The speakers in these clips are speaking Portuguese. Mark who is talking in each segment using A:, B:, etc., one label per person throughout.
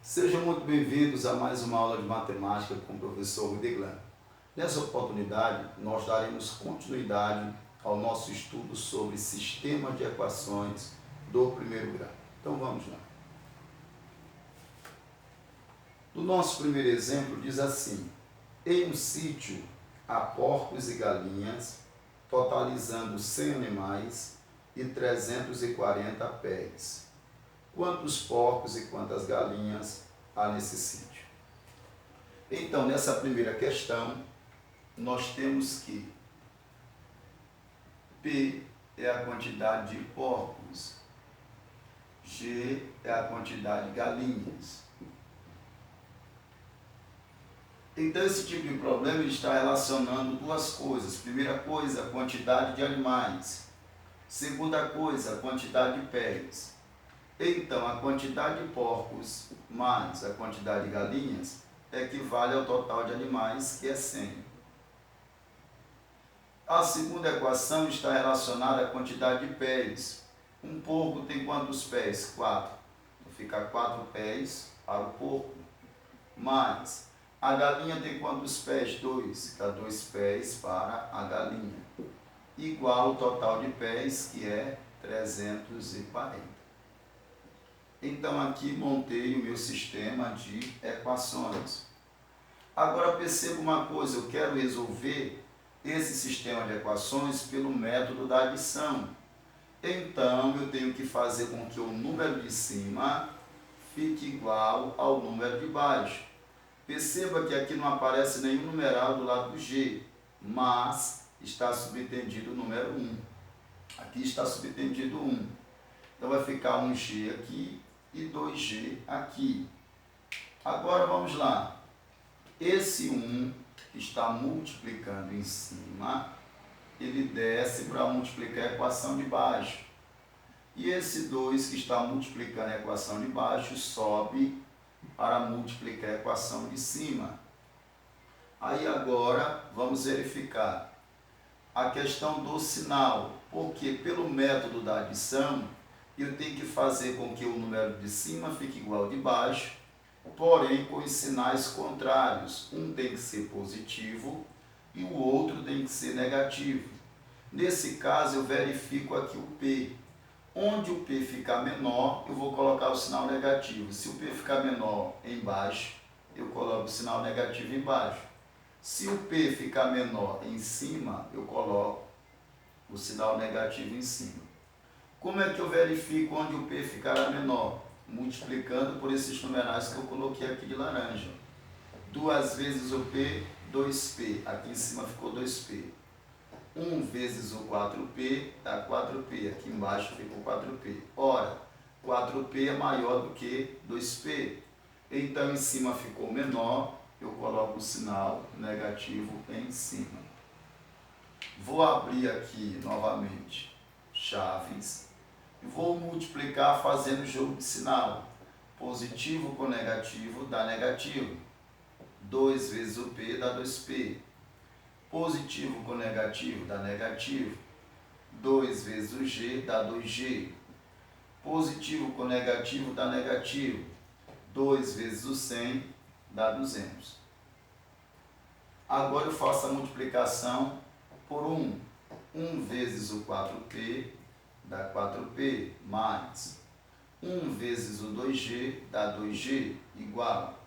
A: Sejam muito bem-vindos a mais uma aula de matemática com o professor Rudeglan. Nessa oportunidade, nós daremos continuidade ao nosso estudo sobre sistemas de equações do primeiro grau. Então vamos lá. No nosso primeiro exemplo diz assim: em um sítio há porcos e galinhas, totalizando 100 animais e 340 pés. Quantos porcos e quantas galinhas há nesse sítio? Então, nessa primeira questão, nós temos que P é a quantidade de porcos, G é a quantidade de galinhas. Então, esse tipo de problema está relacionando duas coisas. Primeira coisa, a quantidade de animais. Segunda coisa, a quantidade de pés. Então, a quantidade de porcos mais a quantidade de galinhas equivale ao total de animais, que é 100. A segunda equação está relacionada à quantidade de pés. Um porco tem quantos pés? 4. Então, fica 4 pés para o porco. Mais a galinha tem quantos pés? 2. Fica 2 pés para a galinha. Igual ao total de pés, que é 340. Então, aqui montei o meu sistema de equações. Agora, perceba uma coisa, eu quero resolver esse sistema de equações pelo método da adição. Então, eu tenho que fazer com que o número de cima fique igual ao número de baixo. Perceba que aqui não aparece nenhum numeral do lado do G, mas está subentendido o número 1. Aqui está subentendido 1. Então, vai ficar 1G aqui e 2G aqui. Agora, vamos lá. Esse 1 que está multiplicando em cima, ele desce para multiplicar a equação de baixo. E esse 2 que está multiplicando a equação de baixo, sobe para multiplicar a equação de cima. Aí agora, vamos verificar a questão do sinal, porque pelo método da adição, eu tenho que fazer com que o número de cima fique igual ao de baixo, porém com os sinais contrários. Um tem que ser positivo e o outro tem que ser negativo. Nesse caso, eu verifico aqui o P. Onde o P ficar menor, eu vou colocar o sinal negativo. Se o P ficar menor embaixo, eu coloco o sinal negativo embaixo. Se o P ficar menor em cima, eu coloco o sinal negativo em cima. Como é que eu verifico onde o P ficará menor? Multiplicando por esses numerais que eu coloquei aqui de laranja. 2 vezes o P, 2P. Aqui em cima ficou 2P. 1 vezes o 4P dá 4P. Aqui embaixo ficou 4P. Ora, 4P é maior do que 2P. Então, em cima ficou menor, eu coloco o sinal negativo em cima. Vou abrir aqui novamente chaves. Vou multiplicar fazendo jogo de sinal. Positivo com negativo dá negativo. 2 vezes o P dá 2P. Positivo com negativo dá negativo. 2 vezes o G dá 2G. Positivo com negativo dá negativo. 2 vezes o 100 dá 200. Agora eu faço a multiplicação por 1. 1 vezes o 4P dá 4P, mais 1 vezes o 2G dá 2G, igual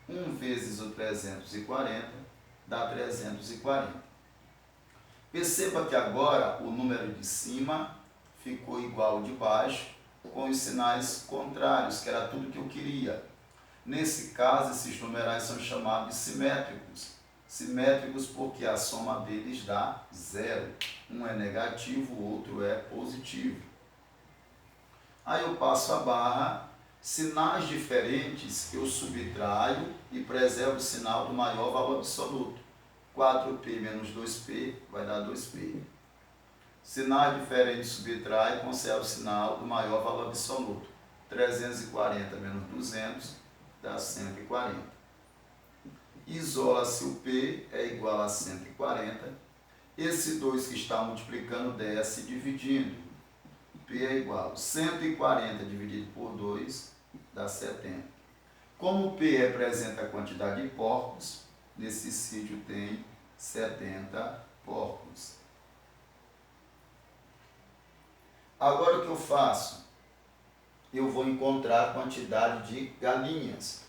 A: 1 vezes o 340 dá 340. Perceba que agora o número de cima ficou igual ao de baixo, com os sinais contrários, que era tudo que eu queria. Nesse caso, esses numerais são chamados de simétricos. Simétricos porque a soma deles dá 0. Um é negativo, o outro é positivo. Aí eu passo a barra, sinais diferentes eu subtraio e preservo o sinal do maior valor absoluto. 4P menos 2P vai dar 2P. Sinais diferentes subtrai e conservo o sinal do maior valor absoluto. 340 menos 200 dá 140. Isola-se o P é igual a 140. Esse 2 que está multiplicando desce dividindo. P é igual a 140 dividido por 2 dá 70. Como P representa a quantidade de porcos, nesse sítio tem 70 porcos. Agora o que eu faço? Eu vou encontrar a quantidade de galinhas.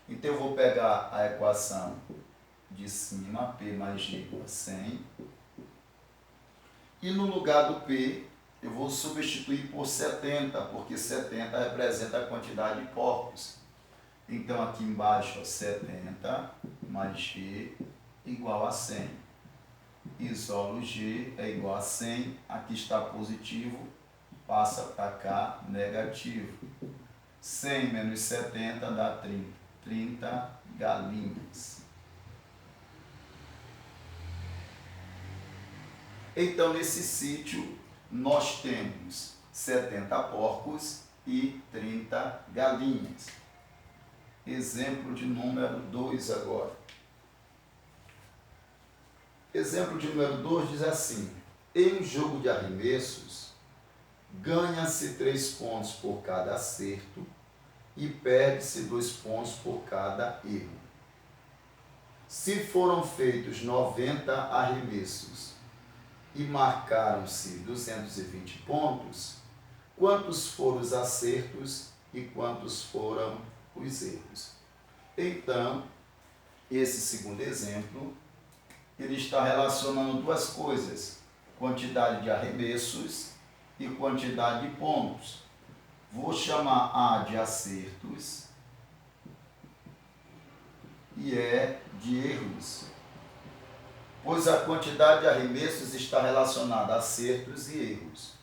A: Então eu vou pegar a equação de cima, P mais G igual a 100. E no lugar do P, eu vou substituir por 70, porque 70 representa a quantidade de porcos. Então aqui embaixo, 70 mais G igual a 100. Isolo G é igual a 100, aqui está positivo, passa para cá negativo. 100 menos 70 dá 30. 30 galinhas. Então, nesse sítio, nós temos 70 porcos e 30 galinhas. Exemplo de número 2 agora. Exemplo de número 2 diz assim: em um jogo de arremessos, ganha-se 3 pontos por cada acerto e perde-se 2 pontos por cada erro. Se foram feitos 90 arremessos e marcaram-se 220 pontos, quantos foram os acertos e quantos foram os erros? Então, esse segundo exemplo, ele está relacionando duas coisas: quantidade de arremessos e quantidade de pontos. Vou chamar A de acertos e E de erros, pois a quantidade de arremessos está relacionada a acertos e erros.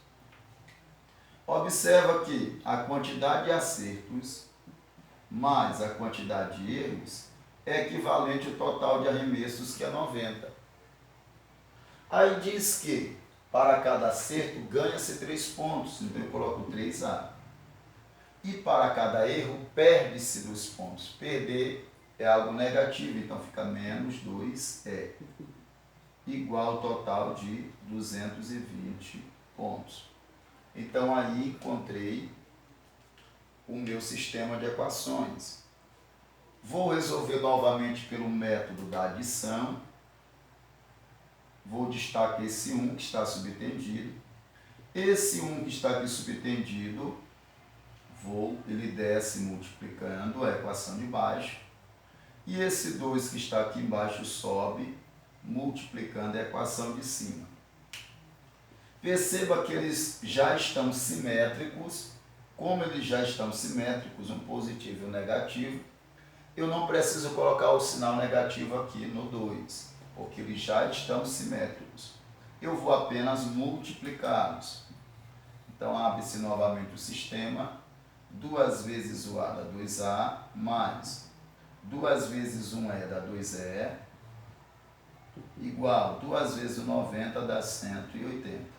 A: Observa que a quantidade de acertos mais a quantidade de erros é equivalente ao total de arremessos, que é 90. Aí diz que para cada acerto ganha-se 3 pontos, então eu coloco 3A. E para cada erro perde-se 2 pontos. Perder é algo negativo, então fica menos 2E, igual ao total de 220 pontos. Então aí encontrei o meu sistema de equações. Vou resolver novamente pelo método da adição. Vou destacar esse 1 que está subtendido. Esse 1 que está aqui subtendido, ele desce multiplicando a equação de baixo. E esse 2 que está aqui embaixo sobe multiplicando a equação de cima. Perceba que eles já estão simétricos. Como eles já estão simétricos, um positivo e um negativo, eu não preciso colocar o sinal negativo aqui no 2, porque eles já estão simétricos. Eu vou apenas multiplicá-los. Então, abre-se novamente o sistema. 2 vezes o A dá 2A, mais 2 vezes 1E dá 2E, igual 2 vezes o 90 dá 180.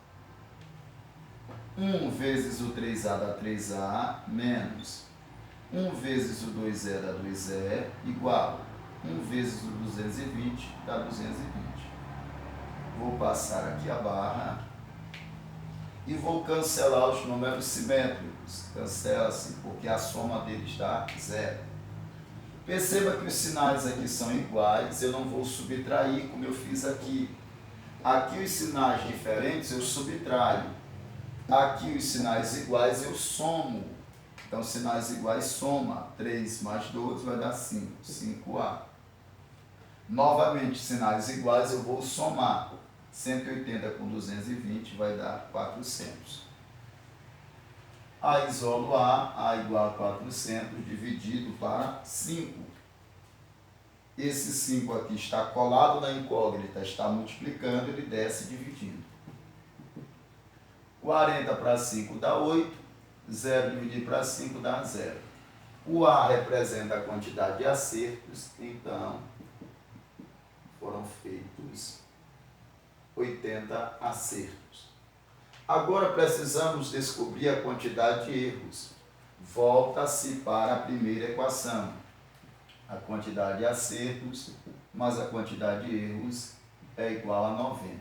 A: 1 vezes o 3A dá 3A, menos 1 vezes o 2E dá 2E, igual 1 vezes o 220 dá 220. Vou passar aqui a barra e vou cancelar os números simétricos. Cancela-se, porque a soma deles dá 0. Perceba que os sinais aqui são iguais, eu não vou subtrair como eu fiz aqui. Aqui os sinais diferentes eu subtraio. Aqui os sinais iguais eu somo. Então, sinais iguais soma. 3 mais 12 vai dar 5. 5A. Novamente, sinais iguais eu vou somar. 180 com 220 vai dar 400. A isolo A igual a 400 dividido para 5. Esse 5 aqui está colado na incógnita, está multiplicando, ele desce dividindo. 40 para 5 dá 8, 0 dividido para 5 dá 0. O A representa a quantidade de acertos, então foram feitos 80 acertos. Agora precisamos descobrir a quantidade de erros. Volta-se para a primeira equação. A quantidade de acertos mais a quantidade de erros é igual a 90.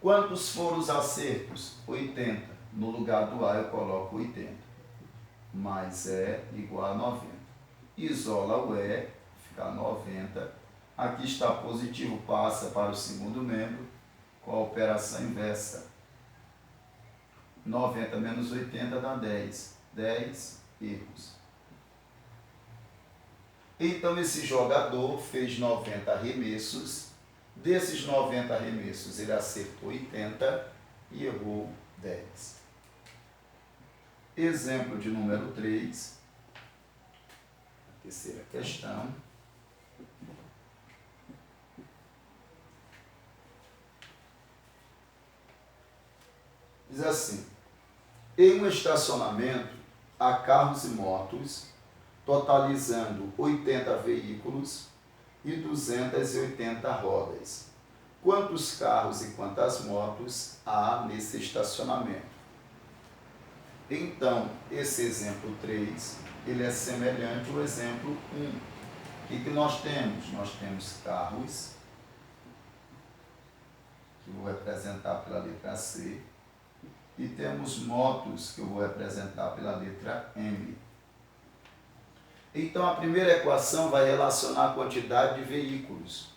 A: Quantos foram os acertos? 80. No lugar do A eu coloco 80. Mais é igual a 90. isola o E, fica 90. Aqui está positivo, passa para o segundo membro com a operação inversa. 90 menos 80 dá 10. 10 erros. Então, esse jogador fez 90 arremessos. Desses 90 arremessos, ele acertou 80 e errou 10. Exemplo de número 3. Terceira questão. Diz assim: em um estacionamento há carros e motos, totalizando 80 veículos e 280 rodas. Quantos carros e quantas motos há nesse estacionamento? Então, esse exemplo 3, ele é semelhante ao exemplo 1. O que nós temos? Nós temos carros, que eu vou representar pela letra C, e temos motos, que eu vou representar pela letra M. Então, a primeira equação vai relacionar a quantidade de veículos.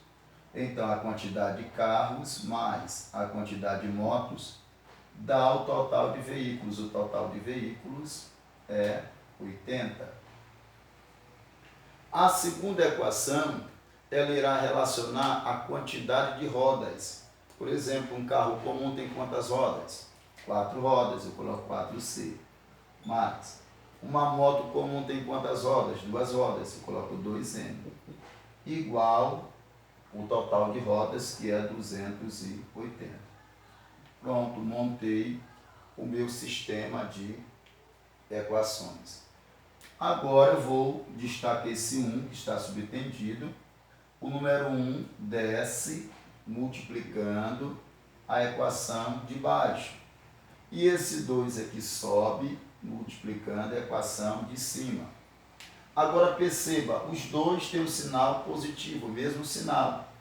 A: Então, a quantidade de carros mais a quantidade de motos dá o total de veículos. O total de veículos é 80. A segunda equação, ela irá relacionar a quantidade de rodas. Por exemplo, um carro comum tem quantas rodas? 4 rodas, eu coloco 4C. Mais, uma moto comum tem quantas rodas? 2 rodas, eu coloco 2M. Igual o total de rodas, que é 280. Pronto, montei o meu sistema de equações. Agora eu vou destacar esse 1 que está subtendido. O número 1 desce multiplicando a equação de baixo. E esse 2 aqui sobe multiplicando a equação de cima. Agora perceba, os dois têm o sinal positivo, o mesmo sinal.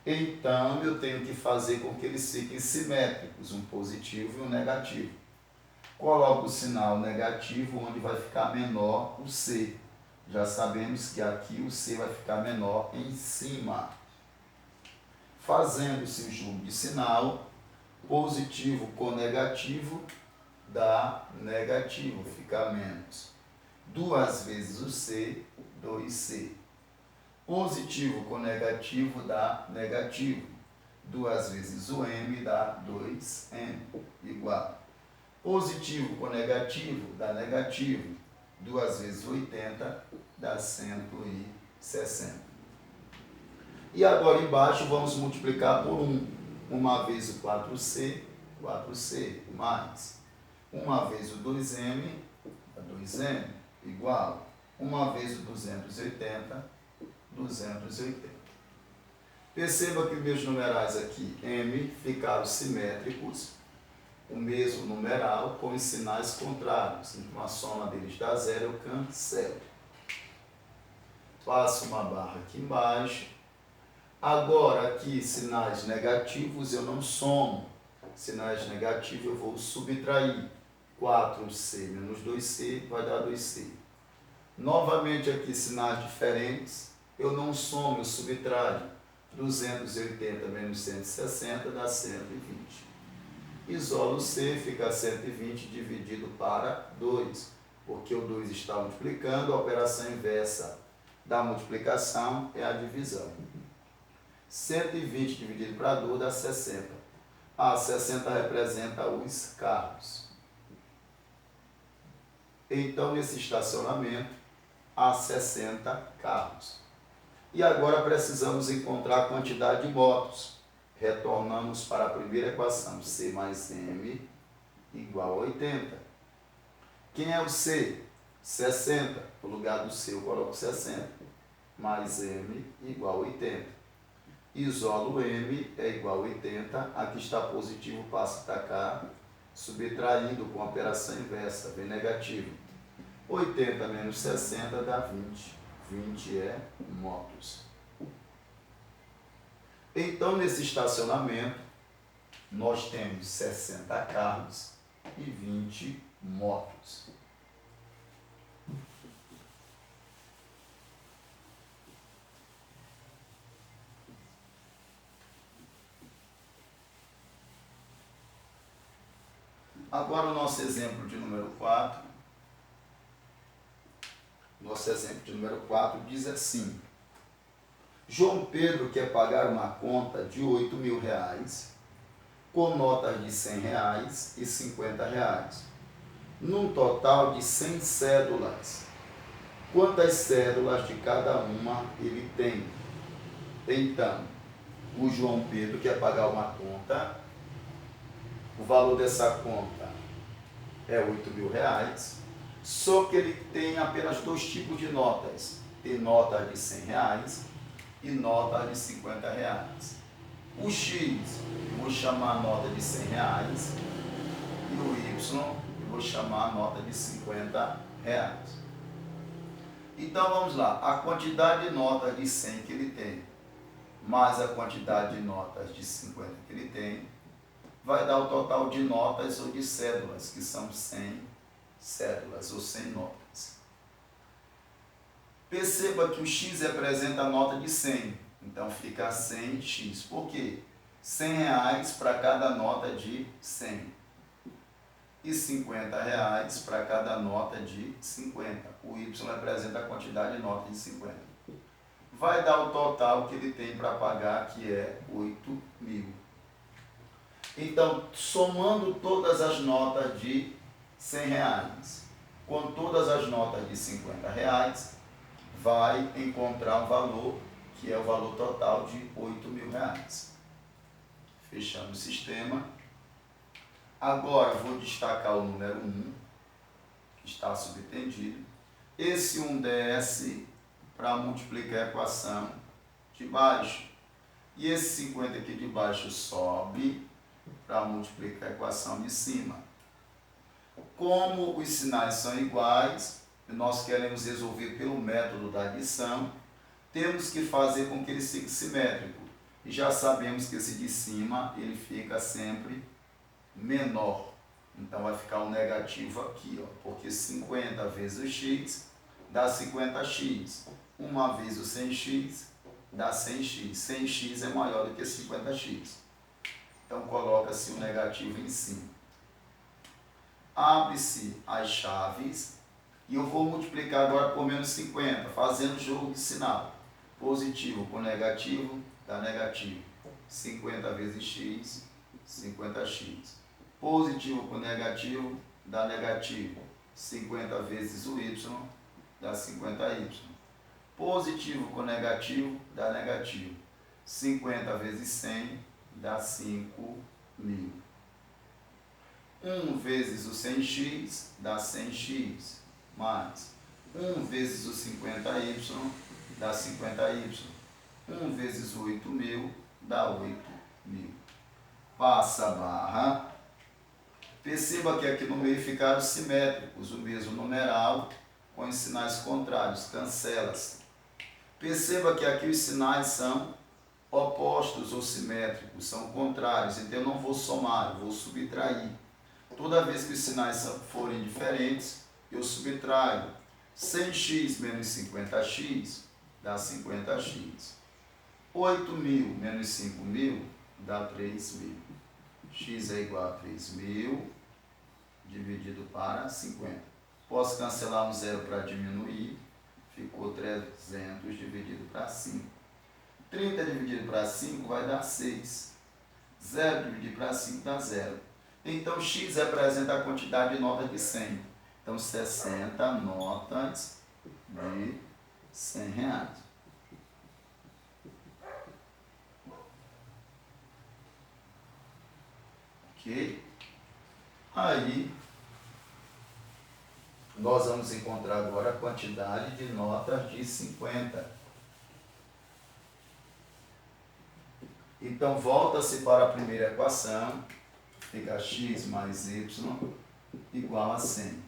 A: Então, eu tenho que fazer com que eles fiquem simétricos, um positivo e um negativo. Coloco o sinal negativo onde vai ficar menor o C. Já sabemos que aqui o C vai ficar menor em cima. Fazendo-se o jogo de sinal, positivo com negativo dá negativo, fica menos. 2 vezes o C, 2C. Positivo com negativo dá negativo. 2 vezes o M dá 2M, igual. Positivo com negativo dá negativo. 2 vezes 80 dá 160. E agora embaixo vamos multiplicar por 1. Uma vez o 4C, 4C, mais. Uma vez o 2M, 2M, igual. Uma vez o 280, 280. Perceba que meus numerais aqui, M, ficaram simétricos, o mesmo numeral com os sinais contrários. Então, a soma deles dá 0, eu cancelo. Faço uma barra aqui embaixo. Agora, aqui, sinais negativos, eu não somo. Sinais negativos, eu vou subtrair. 4C menos 2C vai dar 2C. Novamente, aqui, sinais diferentes. Eu não somo, eu subtraio. 280 menos 160 dá 120. Isolo C, fica 120 dividido para 2, porque o 2 está multiplicando, a operação inversa da multiplicação é a divisão. 120 dividido para 2 dá 60. 60 representa os carros. Então, nesse estacionamento, há 60 carros. E agora precisamos encontrar a quantidade de motos. Retornamos para a primeira equação, C mais M igual a 80. Quem é o C? 60. No lugar do C eu coloco 60. Mais M igual a 80. Isolo M é igual a 80. Aqui está positivo, passa para cá. Subtraindo com a operação inversa, vem negativo. 80 menos 60 dá 20. 20 é motos. Então, nesse estacionamento, nós temos 60 carros e 20 motos. Agora o nosso exemplo de número 4. Nosso exemplo de número 4 diz assim: João Pedro quer pagar uma conta de R$ 8.000 com notas de R$ 100 e R$ 50, num total de 100 cédulas. Quantas cédulas de cada uma ele tem? Então, o João Pedro quer pagar uma conta, o valor dessa conta é R$ 8.000, só que ele tem apenas dois tipos de notas. Tem notas de R$ 100 e notas de R$ 50. O X, eu vou chamar a nota de R$ 100 e o Y, eu vou chamar a nota de R$ 50. Então vamos lá, a quantidade de notas de 100 que ele tem, mais a quantidade de notas de 50 que ele tem, vai dar o total de notas ou de cédulas, que são 100 cédulas ou 100 notas. Perceba que o X representa a nota de 100, então fica 100x. Por quê? R$ 100 para cada nota de 100 e R$ 50 para cada nota de 50. O Y representa a quantidade de notas de 50. Vai dar o total que ele tem para pagar, que é 8.000. Então, somando todas as notas de R$ 100 com todas as notas de R$ 50, vai encontrar um valor que é o valor total de R$ 8.000. Fechando o sistema. Agora vou destacar o número 1, que está subtendido. Esse 1 desce para multiplicar a equação de baixo. E esse 50 aqui de baixo sobe para multiplicar a equação de cima. Como os sinais são iguais, e nós queremos resolver pelo método da adição, temos que fazer com que ele fique simétrico. E já sabemos que esse de cima, ele fica sempre menor. Então vai ficar um negativo aqui, ó, porque 50 vezes o x dá 50x. Uma vez o 100x dá 100x. 100x é maior do que 50x. Então coloca-se o negativo em cima. Abre-se as chaves e eu vou multiplicar agora por menos 50, fazendo jogo de sinal. Positivo com negativo dá negativo. 50 vezes x, 50x. Positivo com negativo dá negativo. 50 vezes o y dá 50y. Positivo com negativo dá negativo. 50 vezes 100 dá 5.000. 1 vezes o 100x dá 100x, mais 1 vezes o 50y dá 50y. 1 vezes o 8.000 dá 8.000. Passa a barra. Perceba que aqui no meio ficaram simétricos, o mesmo numeral com os sinais contrários, cancela-se. Perceba que aqui os sinais são opostos ou simétricos, são contrários, então eu não vou somar, eu vou subtrair. Toda vez que os sinais forem diferentes, eu subtraio. 100x menos 50x dá 50x. 8.000 menos 5.000 dá 3.000. X é igual a 3.000 dividido para 50. Posso cancelar um zero para diminuir. Ficou 300 dividido para 5. 30 dividido para 5 vai dar 6. 0 dividido para 5 dá 0. Então, x representa a quantidade de notas de 100. Então, 60 notas de R$ 100. Ok? Aí, nós vamos encontrar agora a quantidade de notas de 50. Então, volta-se para a primeira equação. Fica x mais y igual a 100.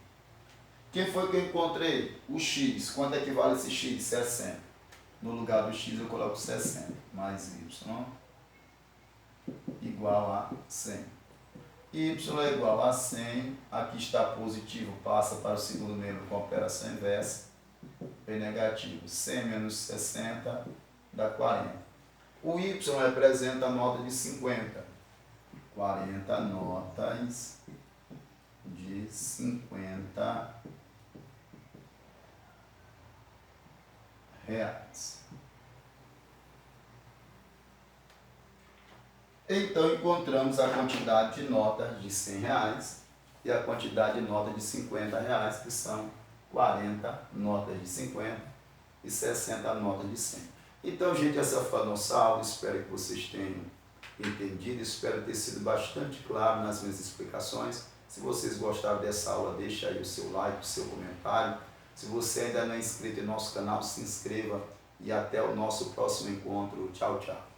A: Quem foi que eu encontrei? O x. Quanto é que vale esse x? 60. No lugar do x eu coloco 60 mais y igual a 100. Y é igual a 100. Aqui está positivo, passa para o segundo membro com operação inversa. P negativo. 100 menos 60 dá 40. O y representa a nota de 50. 40 notas de 50 reais. Então, encontramos a quantidade de notas de 100 reais e a quantidade de notas de 50 reais, que são 40 notas de 50 e 60 notas de 100. Então, gente, essa foi a nossa aula. Espero que vocês tenham entendido. Espero ter sido bastante claro nas minhas explicações. Se vocês gostaram dessa aula, deixa aí o seu like, o seu comentário. Se você ainda não é inscrito em nosso canal, se inscreva e até o nosso próximo encontro. Tchau, tchau.